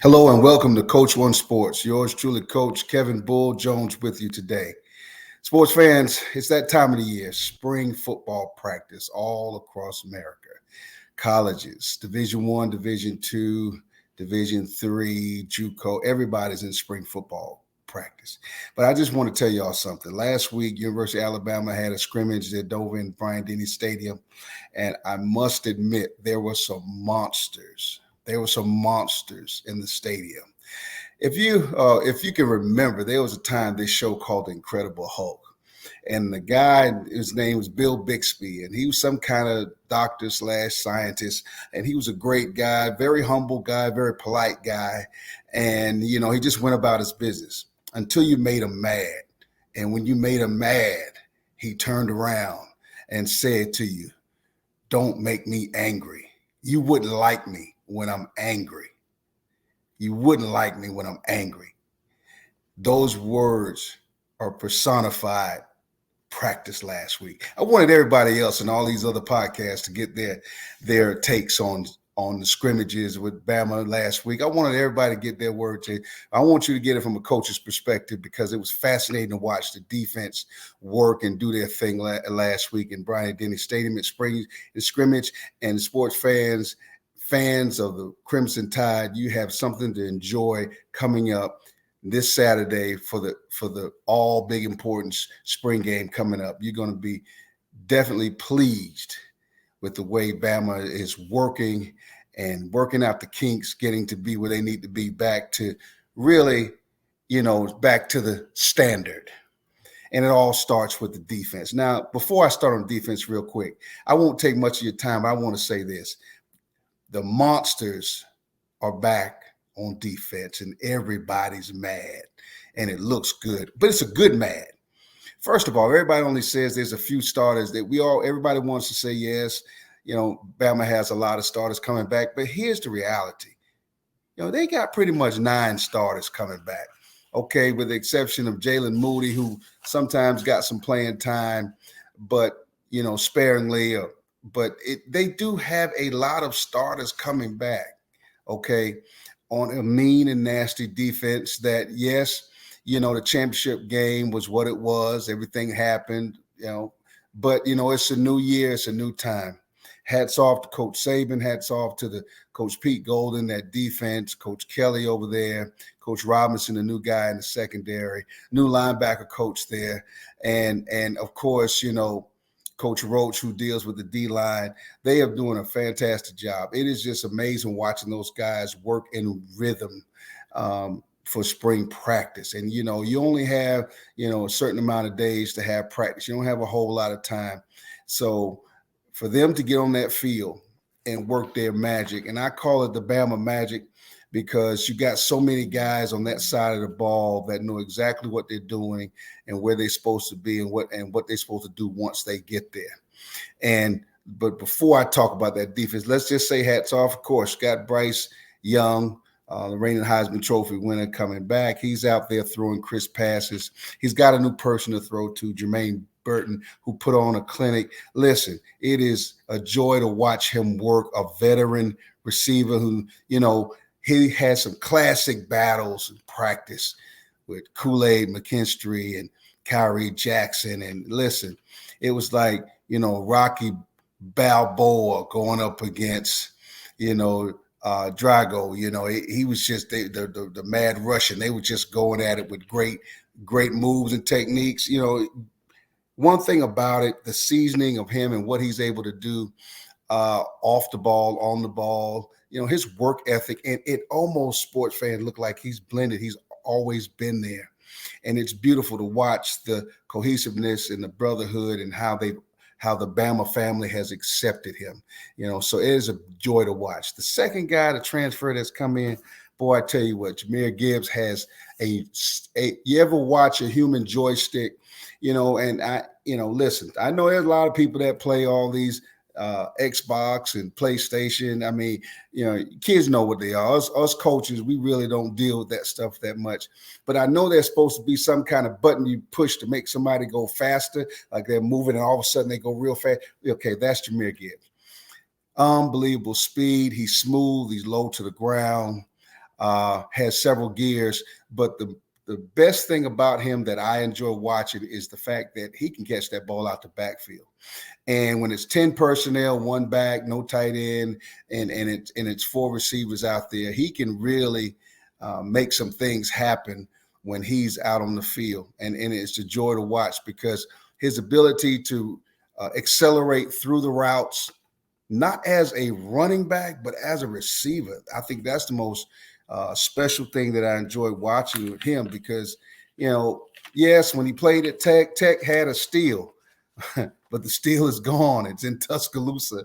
Hello and welcome to Coach One Sports. Yours truly, Coach Kevin Bull Jones, with you today. Sports fans, it's that time of the year, spring football practice all across America. Colleges, Division One, Division Two, Division Three, JUCO, everybody's in spring football practice. But I just want to tell y'all something. Last week, University of Alabama had a scrimmage at Dover in Bryant-Denny Stadium, and I must admit there were some monsters. There were some monsters in the stadium. If you can remember, there was a time this show called The Incredible Hulk, and the guy, his name was Bill Bixby, and he was some kind of doctor slash scientist, and he was a great guy, very humble guy, very polite guy, and he just went about his business until you made him mad, and when you made him mad, he turned around and said to you, "Don't make me angry. You wouldn't like me when I'm angry. You wouldn't like me when I'm angry." Those words are personified practice last week. I wanted everybody else and all these other podcasts to get their takes on the scrimmages with Bama last week. I wanted everybody to get their word. I want you to get it from a coach's perspective because it was fascinating to watch the defense work and do their thing last week in Bryant-Denny Stadium at spring scrimmage. And sports fans of the Crimson Tide, you have something to enjoy coming up this Saturday for the all big importance spring game coming up. You're going to be definitely pleased with the way Bama is working out the kinks, getting to be where they need to be, back to really, back to the standard. And it all starts with the defense. Now, before I start on defense real quick, I won't take much of your time. I want to say this. The monsters are back on defense and everybody's mad and it looks good, but it's a good mad. First of all, everybody only says there's a few starters that everybody wants to say, yes, Bama has a lot of starters coming back, but here's the reality. They got pretty much 9 starters coming back. Okay. With the exception of Jalen Moody, who sometimes got some playing time, but, sparingly, they do have a lot of starters coming back. Okay. On a mean and nasty defense that, yes, the championship game was what it was. Everything happened, but, it's a new year. It's a new time. Hats off to Coach Saban. Hats off to the Coach Pete Golden, that defense, Coach Kelly over there, Coach Robinson, the new guy in the secondary, new linebacker coach there. And of course, Coach Roach, who deals with the D-line. They are doing a fantastic job. It is just amazing watching those guys work in rhythm for spring practice. And, you only have, a certain amount of days to have practice. You don't have a whole lot of time. So for them to get on that field and work their magic, and I call it the Bama magic because you got so many guys on that side of the ball that know exactly what they're doing and where they're supposed to be and what they're supposed to do once they get there. But before I talk about that defense, let's just say hats off. Of course, got Bryce Young, the reigning Heisman Trophy winner, coming back. He's out there throwing crisp passes. He's got a new person to throw to, Jermaine Burton, who put on a clinic. Listen, it is a joy to watch him work, a veteran receiver who, he had some classic battles in practice with Kool-Aid McKinstry and Kyrie Jackson. And listen, it was like, Rocky Balboa going up against, Drago. He was just the mad Russian. They were just going at it with great moves and techniques. One thing about it, the seasoning of him and what he's able to do off the ball, on the ball, his work ethic, and it almost, sports fans, look like he's blended. He's always been there. And it's beautiful to watch the cohesiveness and the brotherhood and how the Bama family has accepted him. So it is a joy to watch. The second guy, the transfer that's come in, boy, I tell you what, Jahmyr Gibbs has you ever watch a human joystick, and listen, I know there's a lot of people that play all these Xbox and PlayStation. I mean, kids know what they are. Us coaches, we really don't deal with that stuff that much. But I know there's supposed to be some kind of button you push to make somebody go faster, like they're moving and all of a sudden they go real fast. Okay, that's Jahmyr Gibbs. Unbelievable speed. He's smooth. He's low to the ground. has several gears, but the best thing about him that I enjoy watching is the fact that he can catch that ball out the backfield. And when it's 10 personnel, one back, no tight end, and it's four receivers out there, he can really make some things happen when he's out on the field. And it's a joy to watch because his ability to accelerate through the routes, not as a running back, but as a receiver. I think that's the most special thing that I enjoy watching with him because, yes, when he played at Tech, Tech had a steal, but the steal is gone. It's in Tuscaloosa.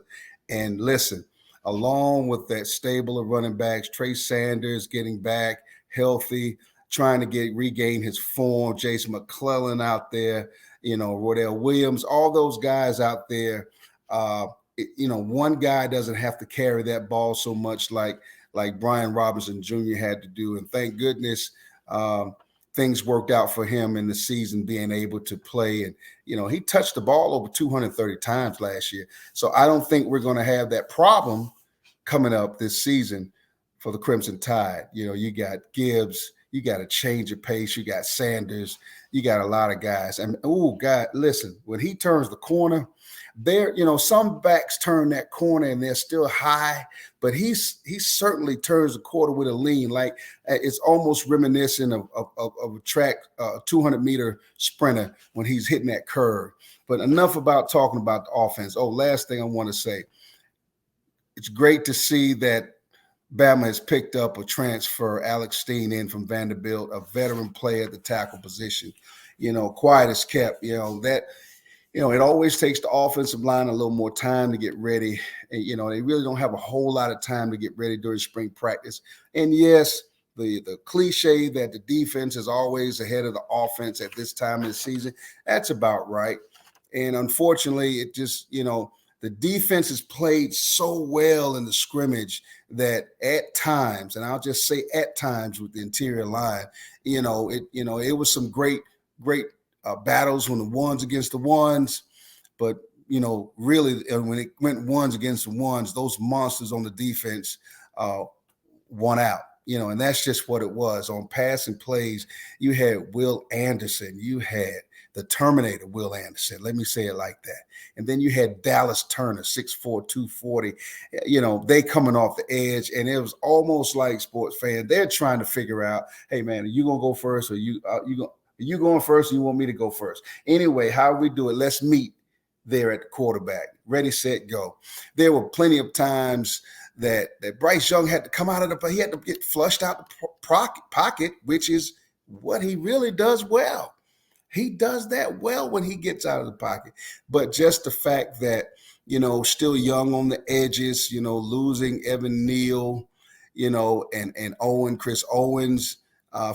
And listen, along with that stable of running backs, Trey Sanders getting back healthy, trying to regain his form, Jason McClellan out there, Rodell Williams, all those guys out there. One guy doesn't have to carry that ball so much like Brian Robinson Jr. had to do. And thank goodness things worked out for him in the season, being able to play. And, he touched the ball over 230 times last year. So I don't think we're going to have that problem coming up this season for the Crimson Tide. You got Gibbs, you got a change of pace, you got Sanders, you got a lot of guys. And, God, listen, when he turns the corner, some backs turn that corner and they're still high, but he certainly turns the corner with a lean. Like it's almost reminiscent of a track, 200-meter sprinter when he's hitting that curve. But enough about talking about the offense. Last thing I want to say, it's great to see that Bama has picked up a transfer, Alex Steen, in from Vanderbilt, a veteran player at the tackle position. Quiet as kept. It always takes the offensive line a little more time to get ready. And, they really don't have a whole lot of time to get ready during spring practice. And yes, the cliche that the defense is always ahead of the offense at this time of the season, that's about right. And unfortunately, it just, the defense has played so well in the scrimmage that at times, and I'll just say at times with the interior line, it was some great battles when the ones against the ones, but really when it went ones against the ones, those monsters on the defense won out. And that's just what it was. On passing plays, you had Will Anderson, you had the Terminator Will Anderson, let me say it like that. And then you had Dallas Turner, 6'4", 240. They coming off the edge, and it was almost like, sports fan, they're trying to figure out, hey man, are you gonna go first, or you going first, or you want me to go first? Anyway, how we do it, let's meet there at the quarterback. Ready, set, go. There were plenty of times that Bryce Young had to come out of he had to get flushed out the pocket, which is what he really does well. He does that well when he gets out of the pocket. But just the fact that, still young on the edges, losing Evan Neal, and Chris Owens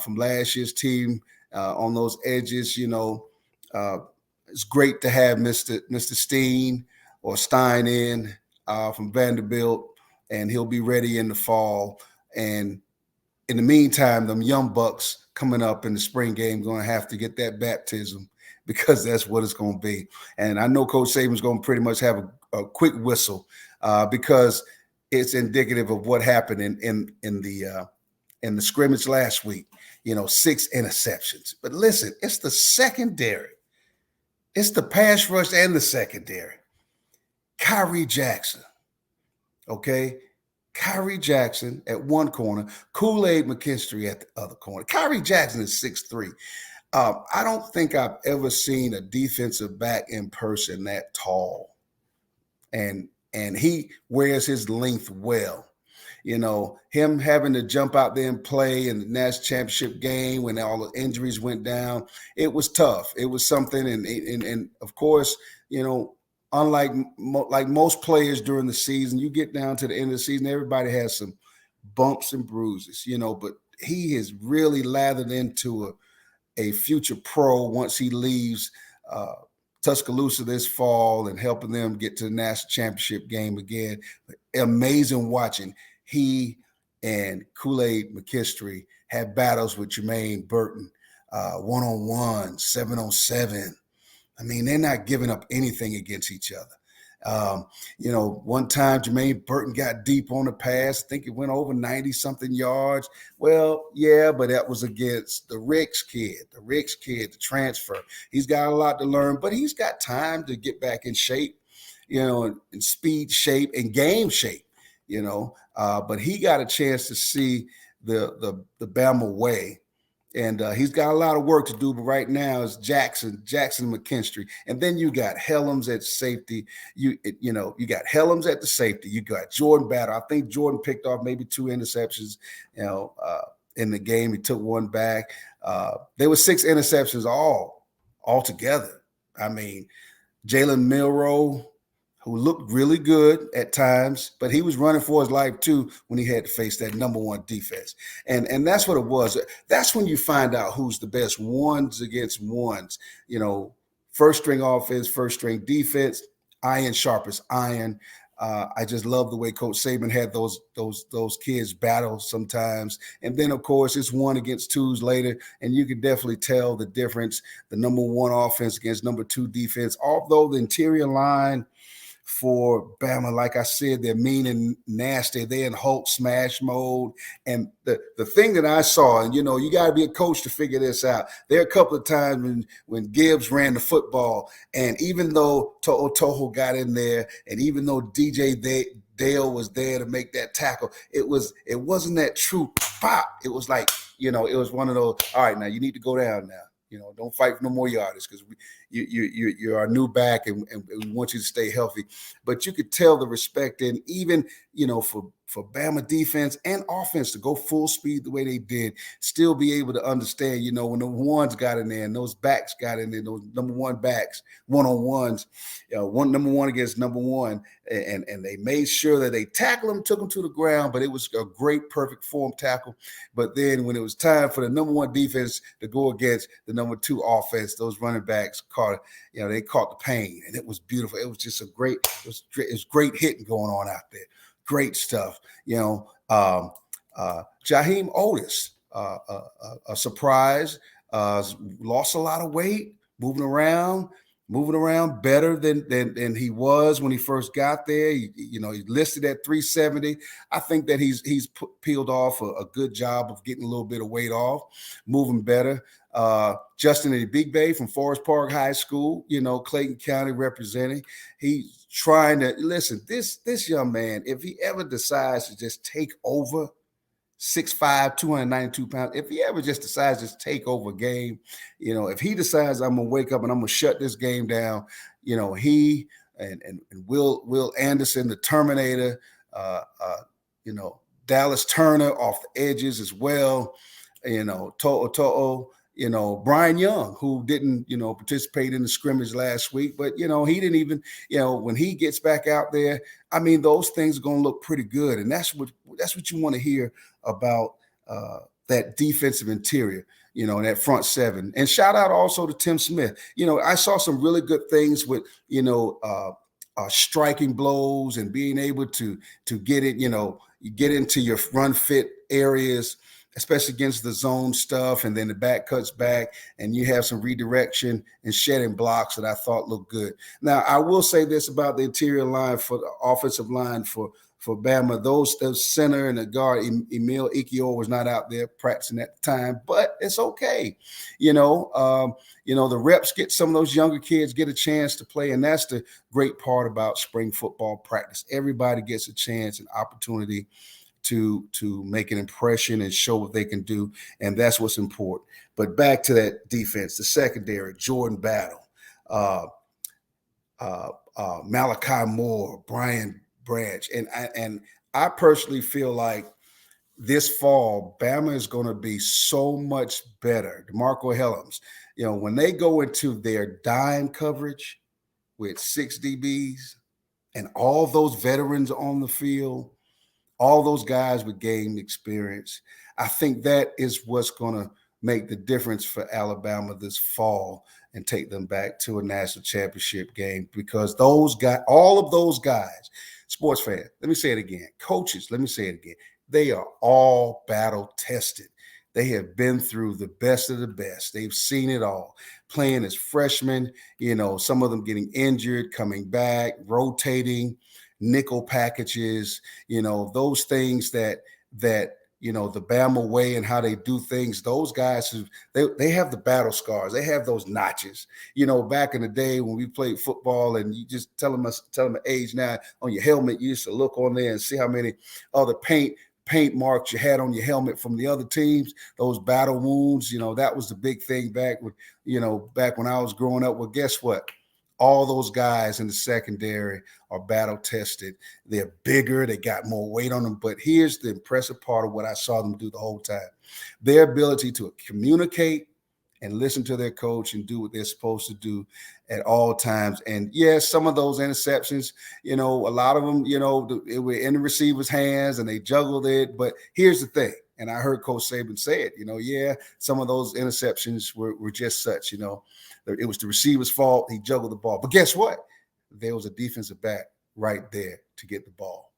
from last year's team on those edges, it's great to have Mr. Steen or Stein in from Vanderbilt, and he'll be ready in the fall. And in the meantime, them young bucks coming up in the spring game going to have to get that baptism, because that's what it's going to be. And I know Coach Saban's going to pretty much have a quick whistle because it's indicative of what happened in the scrimmage last week. 6 interceptions. But listen, it's the secondary. It's the pass rush and the secondary. Kyrie Jackson. Okay? Kyrie Jackson at one corner, Kool-Aid McKinstry at the other corner. Kyrie Jackson is 6'3". I don't think I've ever seen a defensive back in person that tall. And he wears his length well. Him having to jump out there and play in the national championship game when all the injuries went down, it was tough. It was something. And of course, unlike most players during the season, you get down to the end of the season, everybody has some bumps and bruises, but he has really lathered into a future pro once he leaves Tuscaloosa this fall and helping them get to the national championship game again. Amazing watching. He and Kool-Aid McKinstry had battles with Jermaine Burton, 1-on-1, 7-on-7. I mean, they're not giving up anything against each other. Um, one time Jermaine Burton got deep on the pass. I think it went over 90 something yards. Well, yeah, but that was against the Ricks kid, the transfer. He's got a lot to learn, but he's got time to get back in shape, in speed shape and game shape, but he got a chance to see the Bama way. And he's got a lot of work to do, but right now it's Jackson McKinstry, and then you got Helms at safety. You got Helms at the safety. You got Jordan Battle. I think Jordan picked off maybe 2 interceptions, in the game. He took one back. There were 6 interceptions all together. I mean, Jalen Milroe, who looked really good at times, but he was running for his life too when he had to face that number 1 defense. And that's what it was. That's when you find out who's the best ones against ones. First string offense, first string defense, iron sharpest iron. I just love the way Coach Saban had those kids battle sometimes. And then, of course, it's 1 against 2s later, and you can definitely tell the difference, the number 1 offense against number 2 defense. Although the interior line for Bama, like I said, they're mean and nasty. They're in Hulk smash mode. And the thing that I saw, and you got to be a coach to figure this out. There are a couple of times when Gibbs ran the football, and even though Toho got in there, and even though DJ Dale was there to make that tackle, it wasn't that true pop. It was like, it was one of those, all right, now you need to go down now. Don't fight for no more yardage because you're our new back and we want you to stay healthy. But you could tell the respect, and even, for Bama defense and offense to go full speed the way they did, still be able to understand, when the ones got in there and those backs got in there, those number 1 backs, one-on-ones, number 1 against number 1, and they made sure that they tackled them, took them to the ground, but it was a great, perfect form tackle. But then when it was time for the number 1 defense to go against the number 2 offense, those running backs they caught the pain, and it was beautiful. It was just it was great hitting going on out there. Great stuff. Jaheim Otis, a surprise, lost a lot of weight, moving around better than he was when he first got there. He listed at 370. I think that he's peeled off a good job of getting a little bit of weight off, moving better. Justin Ibigbe from Forest Park High School, Clayton County representing. He's trying to listen. This young man, if he ever decides to just take over, 6'5", 292 pounds, if he ever just decides to take over a game, if he decides I'm gonna wake up and I'm gonna shut this game down, he and Will Anderson, the Terminator, Dallas Turner off the edges as well, To'o, Brian Young, who didn't, participate in the scrimmage last week, but, he didn't even, when he gets back out there, I mean, those things are going to look pretty good. And that's what you want to hear about that defensive interior, and that front 7. And shout out also to Tim Smith. I saw some really good things with, striking blows and being able to get it, you get into your run fit areas, especially against the zone stuff, and then the back cuts back, and you have some redirection and shedding blocks that I thought looked good. Now, I will say this about the interior line for the offensive line for Bama. Those center and the guard, Emil Ikio, was not out there practicing at the time, but it's okay. The reps get some of those younger kids get a chance to play, and that's the great part about spring football practice. Everybody gets a chance and opportunity to make an impression and show what they can do, and that's what's important. But back to that defense, the secondary, Jordan Battle, Malachi Moore, Brian Branch, and I personally feel like this fall, Bama is going to be so much better. DeMarco Helms, when they go into their dime coverage with 6 DBs and all those veterans on the field, all those guys with game experience, I think that is what's going to make the difference for Alabama this fall and take them back to a national championship game, because those guys, all of those guys, sports fans, let me say it again, coaches, let me say it again, they are all battle tested. They have been through the best of the best. They've seen it all. Playing as freshmen, some of them getting injured, coming back, rotating, nickel packages, those things that the Bama way and how they do things. Those guys they have the battle scars. They have those notches. Back in the day when we played football, and you just tell them the age now on your helmet, you used to look on there and see how many other paint marks you had on your helmet from the other teams, those battle wounds. That was the big thing back when I was growing up. Well, guess what? All those guys in the secondary are battle tested. They're bigger. They got more weight on them. But here's the impressive part of what I saw them do the whole time. Their ability to communicate and listen to their coach and do what they're supposed to do at all times. And yes, some of those interceptions, a lot of them, it were in the receiver's hands and they juggled it. But here's the thing. And I heard Coach Saban say it, some of those interceptions were just such, it was the receiver's fault. He juggled the ball. But guess what? There was a defensive back right there to get the ball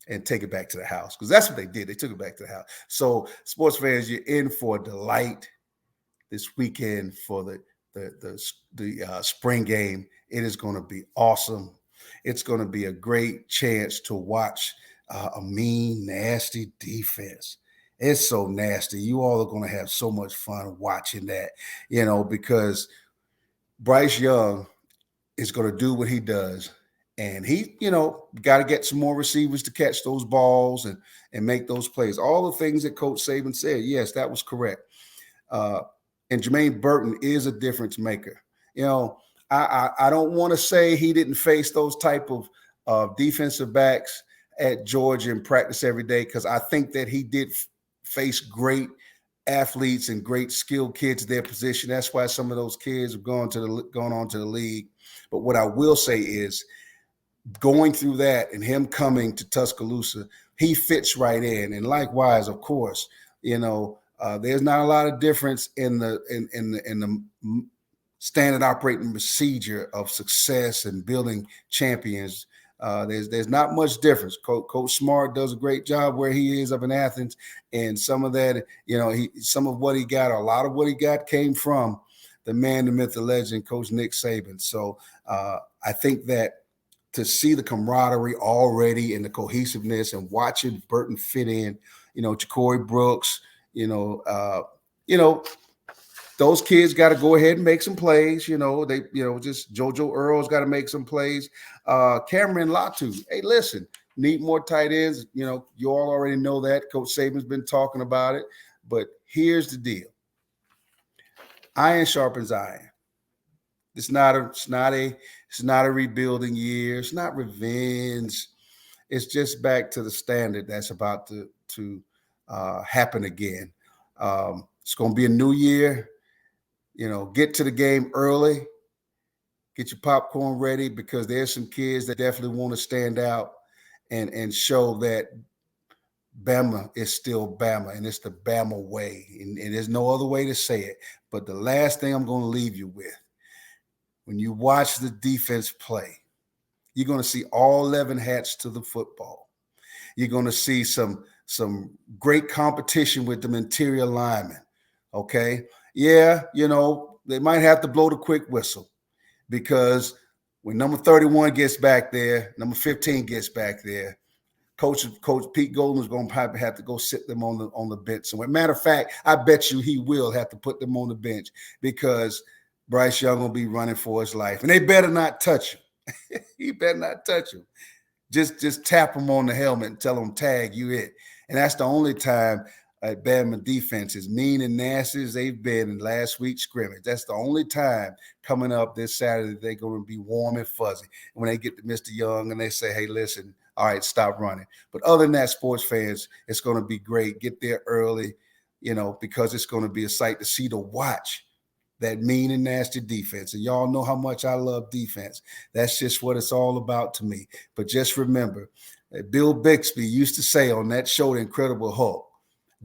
and take it back to the house, because that's what they did. They took it back to the house. So sports fans, you're in for a delight this weekend for the spring game. It is going to be awesome. It's going to be a great chance to watch a mean, nasty defense. It's so nasty. You all are going to have so much fun watching that, because Bryce Young is going to do what he does. And he, got to get some more receivers to catch those balls and make those plays. All the things that Coach Saban said, yes, that was correct. And Jermaine Burton is a difference maker. I don't want to say he didn't face those type of defensive backs at Georgia in practice every day, because I think that he did face great athletes and great skilled kids at their position. That's why some of those kids have gone on to the league. But what I will say is, going through that and him coming to Tuscaloosa, he fits right in. And likewise, of course, there's not a lot of difference in the standard operating procedure of success and building champions. There's not much difference. Coach Smart does a great job where he is up in Athens, and some of that, some of what he got, a lot of what he got came from the man, the myth, the legend, Coach Nick Saban. So I think that to see the camaraderie already and the cohesiveness and watching Burton fit in, Ja'Cory Brooks, those kids got to go ahead and make some plays. Just JoJo Earl's got to make some plays. Cameron Latu, hey, listen, need more tight ends. You all already know that. Coach Saban's been talking about it. But here's the deal. Iron sharpens iron. It's not a rebuilding year. It's not revenge. It's just back to the standard that's about to happen again. It's going to be a new year. Get to the game early. Get your popcorn ready, because there's some kids that definitely want to stand out and show that Bama is still Bama, and it's the Bama way. And there's no other way to say it. But the last thing I'm going to leave you with, when you watch the defense play, you're going to see all 11 hats to the football. You're going to see some great competition with them interior linemen. Okay. Yeah. They might have to blow the quick whistle, because when number 31 gets back there, number 15 gets back there, Coach Pete Golden is going to probably have to go sit them on the bench. So, as a matter of fact, I bet you he will have to put them on the bench, because Bryce Young will be running for his life, and they better not touch him. He better not touch him. Just tap him on the helmet and tell him, tag, you it. And that's the only time Bama defense, as mean and nasty as they've been in last week's scrimmage, that's the only time coming up this Saturday they're going to be warm and fuzzy. And when they get to Mr. Young and they say, hey, listen, all right, stop running. But other than that, sports fans, it's going to be great. Get there early, because it's going to be a sight to see, to watch that mean and nasty defense. And y'all know how much I love defense. That's just what it's all about to me. But just remember, Bill Bixby used to say on that show, The Incredible Hulk,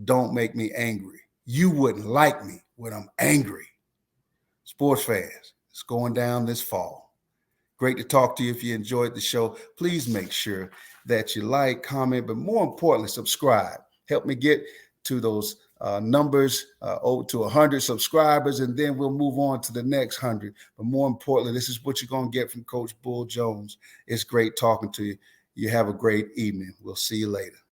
don't make me angry. You wouldn't like me when I'm angry. Sports fans, it's going down this fall. Great to talk to you. If you enjoyed the show, please make sure that you like, comment, but more importantly, subscribe. Help me get to those numbers to 100 subscribers, and then we'll move on to the next 100. But more importantly, this is what you're going to get from Coach Bull Jones. It's great talking to you. You have a great evening. We'll see you later.